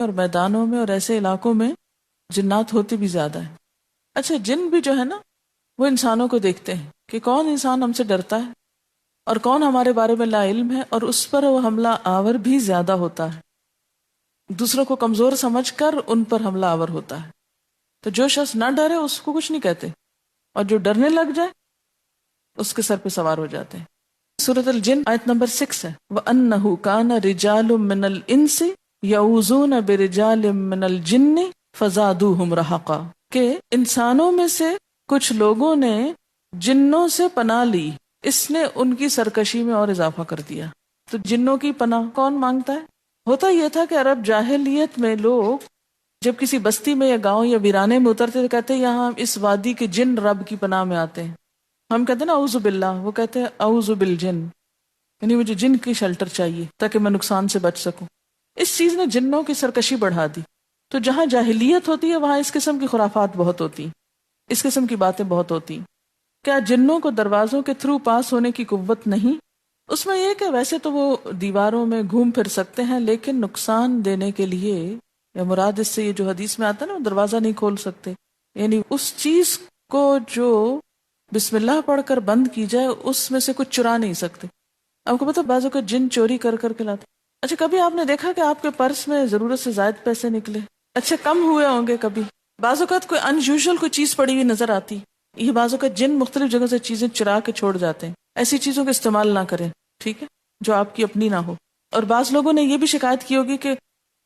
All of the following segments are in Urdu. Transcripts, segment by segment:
اور میدانوں میں اور ایسے علاقوں میں جنات ہوتے بھی زیادہ ہیں. اچھا جن بھی جو ہے نا وہ انسانوں کو دیکھتے ہیں کہ کون انسان ہم سے ڈرتا ہے اور کون ہمارے بارے میں لا علم ہے، اور اس پر وہ حملہ آور بھی زیادہ ہوتا ہے. دوسروں کو کمزور سمجھ کر ان پر حملہ آور ہوتا ہے. تو جو شخص نہ ڈرے اس کو کچھ نہیں کہتے، اور جو ڈرنے لگ جائے اس کے سر پہ سوار ہو جاتے ہیں. سورۃ الجن آیت نمبر 6 ہے، وَأَنَّهُ كَانَ رِجَالٌ مِّنَ الْإِنسِ يَعُوذُونَ بِرِجَالٍ مِّنَ الْجِنِّ فَزَادُوهُمْ رَهَقًا، کہ انسانوں میں سے کچھ لوگوں نے جنوں سے پناہ لی، اس نے ان کی سرکشی میں اور اضافہ کر دیا. تو جنوں کی پناہ کون مانگتا ہے؟ ہوتا یہ تھا کہ عرب جاہلیت میں لوگ جب کسی بستی میں یا گاؤں یا ویرانے میں اترتے تو کہتے ہیں یہاں اس وادی کے جن رب کی پناہ میں آتے ہیں. ہم کہتے ہیں نا اعوذ باللہ، وہ کہتے ہیں اعوذ بالجن، یعنی مجھے جن کی شیلٹر چاہیے تاکہ میں نقصان سے بچ سکوں. اس چیز نے جنوں کی سرکشی بڑھا دی. تو جہاں جاہلیت ہوتی ہے وہاں اس قسم کی خرافات بہت ہوتی، اس قسم کی باتیں بہت ہوتی. کیا جنوں کو دروازوں کے تھرو پاس ہونے کی قوت نہیں؟ اس میں یہ کہ ویسے تو وہ دیواروں میں گھوم پھر سکتے ہیں، لیکن نقصان دینے کے لیے، یا مراد اس سے یہ جو حدیث میں آتا ہے نا وہ دروازہ نہیں کھول سکتے، یعنی اس چیز کو جو بسم اللہ پڑھ کر بند کی جائے اس میں سے کچھ چرا نہیں سکتے. آپ کو پتا بعضوں کا جن چوری کر کر کے لاتے. اچھا کبھی آپ نے دیکھا کہ آپ کے پرس میں ضرورت سے زائد پیسے نکلے؟ اچھا کم ہوئے ہوں گے کبھی. بعض اوقات کوئی ان یوزول کوئی چیز پڑی ہوئی نظر آتی، یہ بعض اوقات جن مختلف جگہ سے چیزیں چرا کے چھوڑ جاتے ہیں. ایسی چیزوں کا استعمال نہ کریں، ٹھیک ہے، جو آپ کی اپنی نہ ہو. اور بعض لوگوں نے یہ بھی شکایت کی ہوگی کہ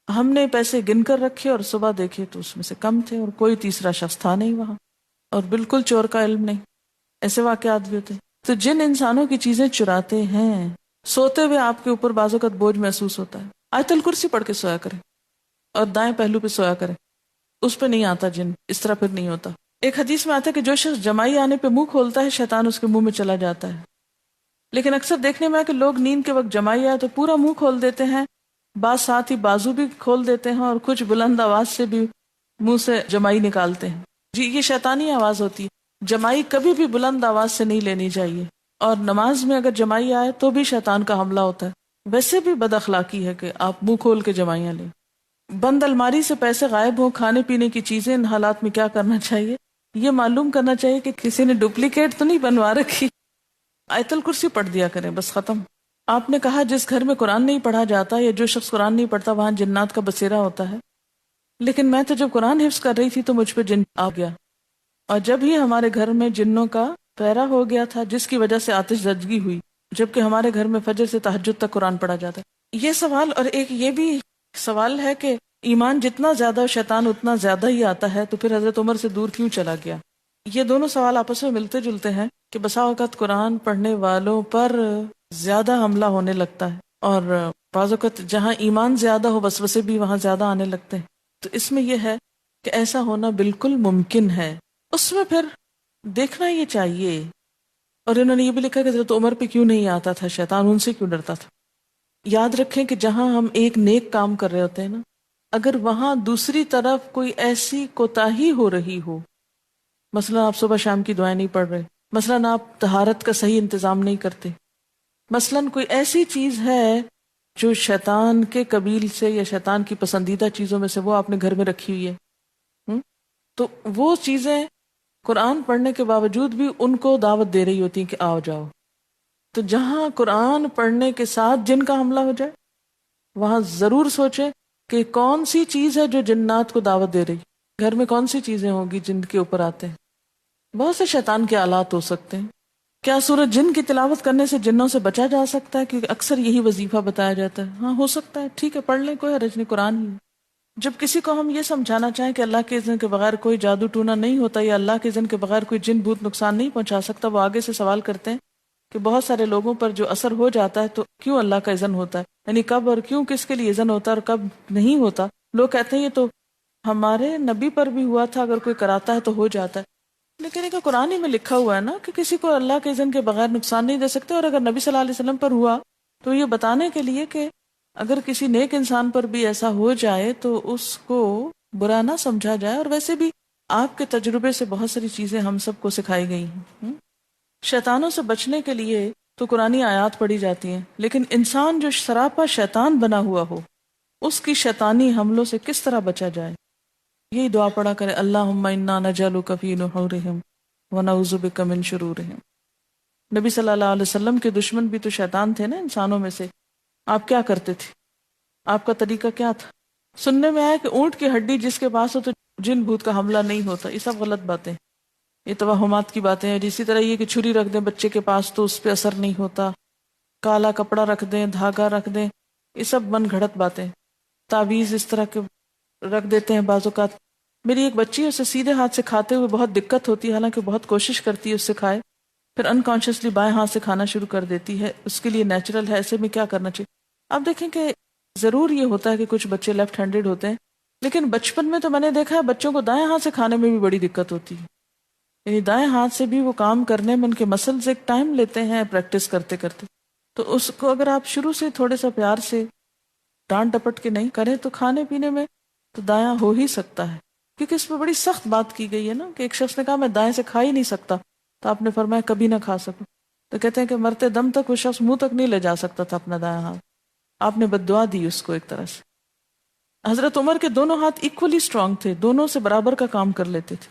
ہم نے پیسے گن کر رکھے اور صبح دیکھے تو اس میں سے کم تھے اور کوئی تیسرا شخص تھا نہیں وہاں، اور بالکل چور کا علم نہیں. ایسے واقعات بھی ہوتے ہیں. تو جن انسانوں کی چیزیں چراتے ہیں، سوتے ہوئے آپ کے اوپر بعض اوقات بوجھ محسوس ہوتا ہے، آیت الکرسی پڑھ کے سویا کریں اور دائیں پہلو پہ سویا کریں، اس پہ نہیں آتا جن، اس طرح پھر نہیں ہوتا. ایک حدیث میں آتا ہے کہ جو شخص جمائی آنے پہ منہ کھولتا ہے شیطان اس کے منہ میں چلا جاتا ہے. لیکن اکثر دیکھنے میں ہے کہ لوگ نیند کے وقت جمائی آئے تو پورا منہ کھول دیتے ہیں، بعض ساتھ ہی بازو بھی کھول دیتے ہیں، اور کچھ بلند آواز سے بھی منہ سے جمائی نکالتے ہیں. جی یہ شیطانی آواز ہوتی ہے. جمائی کبھی بھی بلند آواز سے نہیں لینی چاہیے، اور نماز میں اگر جمائی آئے تو بھی شیطان کا حملہ ہوتا ہے. ویسے بھی بد اخلاقی ہے کہ آپ منہ کھول کے جمائیاں لیں. بند الماری سے پیسے غائب ہوں، کھانے پینے کی چیزیں، ان حالات میں کیا کرنا چاہیے؟ یہ معلوم کرنا چاہیے کہ کسی نے ڈپلیکیٹ تو نہیں بنوا رکھی. آیت الکرسی پڑھ دیا کریں، بس ختم. آپ نے کہا جس گھر میں قرآن نہیں پڑھا جاتا یا جو شخص قرآن نہیں پڑھتا وہاں جنات کا بسیرا ہوتا ہے. لیکن میں تو جب قرآن حفظ کر رہی تھی تو مجھ پہ جن آ گیا، اور جب ہی ہمارے گھر میں جنوں کا پیرا ہو گیا تھا جس کی وجہ سے آتش زدگی ہوئی، جبکہ ہمارے گھر میں فجر سے تہجد تک قرآن پڑھا جاتا ہے. یہ سوال، اور ایک یہ بھی سوال ہے کہ ایمان جتنا زیادہ شیطان اتنا زیادہ ہی آتا ہے، تو پھر حضرت عمر سے دور کیوں چلا گیا؟ یہ دونوں سوال آپس میں ملتے جلتے ہیں کہ بسا اوقات قرآن پڑھنے والوں پر زیادہ حملہ ہونے لگتا ہے، اور بعض اوقات جہاں ایمان زیادہ ہو وسوسے بھی وہاں زیادہ آنے لگتے ہیں. تو اس میں یہ ہے کہ ایسا ہونا بالکل ممکن ہے. اس میں پھر دیکھنا یہ چاہیے. اور انہوں نے یہ بھی لکھا کہ حضرت عمر پہ کیوں نہیں آتا تھا شیطان، ان سے کیوں ڈرتا تھا. یاد رکھیں کہ جہاں ہم ایک نیک کام کر رہے ہوتے ہیں نا، اگر وہاں دوسری طرف کوئی ایسی کوتاہی ہو رہی ہو، مثلا آپ صبح شام کی دعائیں نہیں پڑھ رہے، مثلا آپ طہارت کا صحیح انتظام نہیں کرتے، مثلا کوئی ایسی چیز ہے جو شیطان کے قبیل سے یا شیطان کی پسندیدہ چیزوں میں سے وہ آپ نے گھر میں رکھی ہوئی ہے، تو وہ چیزیں قرآن پڑھنے کے باوجود بھی ان کو دعوت دے رہی ہوتی ہیں کہ آؤ جاؤ. تو جہاں قرآن پڑھنے کے ساتھ جن کا حملہ ہو جائے وہاں ضرور سوچیں کہ کون سی چیز ہے جو جنات کو دعوت دے رہی. گھر میں کون سی چیزیں ہوں گی جن کے اوپر آتے ہیں؟ بہت سے شیطان کے آلات ہو سکتے ہیں. کیا سورۃ جن کی تلاوت کرنے سے جنوں سے بچا جا سکتا ہے؟ کیونکہ اکثر یہی وظیفہ بتایا جاتا ہے. ہاں ہو سکتا ہے، ٹھیک ہے پڑھ لیں، کوئی حرج نہیں، قرآن ہی. جب کسی کو ہم یہ سمجھانا چاہیں کہ اللہ کے اذن کے بغیر کوئی جادو ٹونا نہیں ہوتا یا اللہ کے اذن کے بغیر کوئی جن بھوت نقصان نہیں پہنچا سکتا، وہ آگے سے سوال کرتے ہیں کہ بہت سارے لوگوں پر جو اثر ہو جاتا ہے تو کیوں اللہ کا اذن ہوتا ہے، یعنی کب اور کیوں کس کے لیے اذن ہوتا ہے اور کب نہیں ہوتا. لوگ کہتے ہیں یہ تو ہمارے نبی پر بھی ہوا تھا، اگر کوئی کراتا ہے تو ہو جاتا ہے. لیکن ایک قرآن ہی میں لکھا ہوا ہے نا کہ کسی کو اللہ کے اذن کے بغیر نقصان نہیں دے سکتے. اور اگر نبی صلی اللہ علیہ وسلم پر ہوا تو یہ بتانے کے لیے کہ اگر کسی نیک انسان پر بھی ایسا ہو جائے تو اس کو برا نہ سمجھا جائے. اور ویسے بھی آپ کے تجربے سے بہت ساری چیزیں ہم سب کو سکھائی گئی ہیں. شیطانوں سے بچنے کے لیے تو قرآنی آیات پڑھی جاتی ہیں، لیکن انسان جو سراپا شیطان بنا ہوا ہو اس کی شیطانی حملوں سے کس طرح بچا جائے. یہی دعا پڑھا کرے اللہم انا نجعلک فی نحورہم ونعوذ بک من شرورہم. نبی صلی اللہ علیہ وسلم کے دشمن بھی تو شیطان تھے نا انسانوں میں سے. آپ کیا کرتے تھے؟ آپ کا طریقہ کیا تھا؟ سننے میں آیا کہ اونٹ کی ہڈی جس کے پاس ہو تو جن بھوت کا حملہ نہیں ہوتا. یہ سب غلط باتیں، یہ توہمات کی باتیں ہیں. اسی طرح یہ کہ چھری رکھ دیں بچے کے پاس تو اس پہ اثر نہیں ہوتا، کالا کپڑا رکھ دیں، دھاگا رکھ دیں، یہ سب من گھڑت باتیں. تعویذ اس طرح کے رکھ دیتے ہیں بعض اوقات. میری ایک بچی ہے، اسے سیدھے ہاتھ سے کھاتے ہوئے بہت دقت ہوتی ہے، حالانکہ بہت کوشش کرتی ہے اس سے کھائے، پھر انکانشیسلی بائیں ہاتھ سے کھانا شروع کر دیتی ہے. اس کے لیے نیچرل ہے، ایسے میں کیا کرنا چاہیے؟ اب دیکھیں کہ ضرور یہ ہوتا ہے کہ کچھ بچے لیفٹ ہینڈڈ ہوتے ہیں، لیکن بچپن میں تو میں نے دیکھا ہے بچوں کو دائیں ہاتھ سے کھانے میں بھی بڑی دقت ہوتی ہے. یعنی دائیں ہاتھ سے بھی وہ کام کرنے میں ان کے مسلز ایک ٹائم لیتے ہیں پریکٹس کرتے کرتے. تو اس کو اگر آپ شروع سے تھوڑے سا پیار سے ڈانٹ ڈپٹ کے نہیں کریں تو کھانے پینے میں تو دایاں ہو ہی سکتا ہے. کیونکہ اس پہ بڑی سخت بات کی گئی ہے نا کہ ایک شخص نے کہا میں دائیں سے کھا ہی نہیں سکتا، تو آپ نے فرمایا کبھی نہ کھا سکو. تو کہتے ہیں کہ مرتے دم تک وہ شخص منہ تک نہیں لے جا سکتا تھا اپنا دایاں ہاتھ. آپ نے بد دعا دی اس کو ایک طرح سے. حضرت عمر کے دونوں ہاتھ ایکولی اسٹرانگ تھے، دونوں سے برابر کا کام کر لیتے تھے.